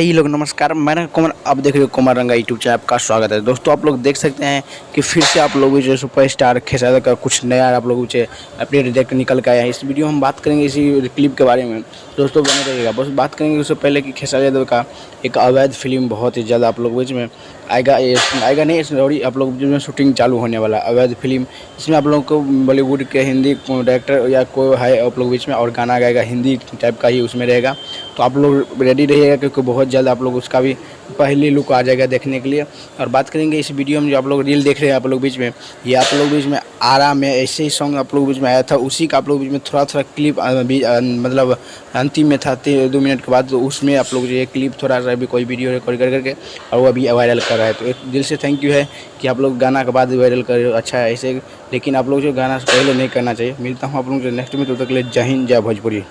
भाई लोग नमस्कार, मैं कुमार। आप देख रहे हो कुमार रंगा यूट्यूब चैनल, आपका स्वागत है। दोस्तों आप लोग देख सकते हैं कि फिर से आप लोग जो सुपरस्टार खेसारी का कुछ नया आप लोगों से अपडेट देख निकल के आया है। इस वीडियो में हम बात करेंगे इसी क्लिप के बारे में। दोस्तों बने रहिएगा। बस बात करेंगे उससे पहले कि खेसारी यादव का एक अवैध फिल्म बहुत ही ज़्यादा आप लोग बीच में आएगा नहीं, सॉरी, आप लोग में शूटिंग चालू होने वाला अवैध फिल्म। इसमें आप लोग को बॉलीवुड के हिंदी डायरेक्टर या कोई है आप लोग बीच में, और गाना गाएगा हिंदी टाइप का ही उसमें रहेगा। तो आप लोग रेडी रहिएगा क्योंकि बहुत जल्द आप लोग उसका भी पहली लुक आ जाएगा देखने के लिए। और बात करेंगे इस वीडियो में जो आप लोग रील देख रहे हैं आप लोग बीच में, ये आप लोग बीच में आरा में ऐसे ही सॉन्ग आप लोग बीच में आया था, उसी का आप लोग बीच में थोड़ा थोड़ा क्लिप मतलब अंतिम में था 2 मिनट के बाद। तो उसमें आप लोग ये क्लिप थोड़ा सा भी कोई वीडियो रिकॉर्ड करके और वो अभी वायरल कर रहा है। तो एक दिल से थैंक यू है कि आप लोग गाना के बाद वायरल कर रहे हो, अच्छा है ऐसे। लेकिन आप लोग जो गाना से पहले नहीं करना चाहिए। मिलता हूँ आप लोगों से नेक्स्ट में, तब तक के लिए जय हिंद, जय भोजपुरी।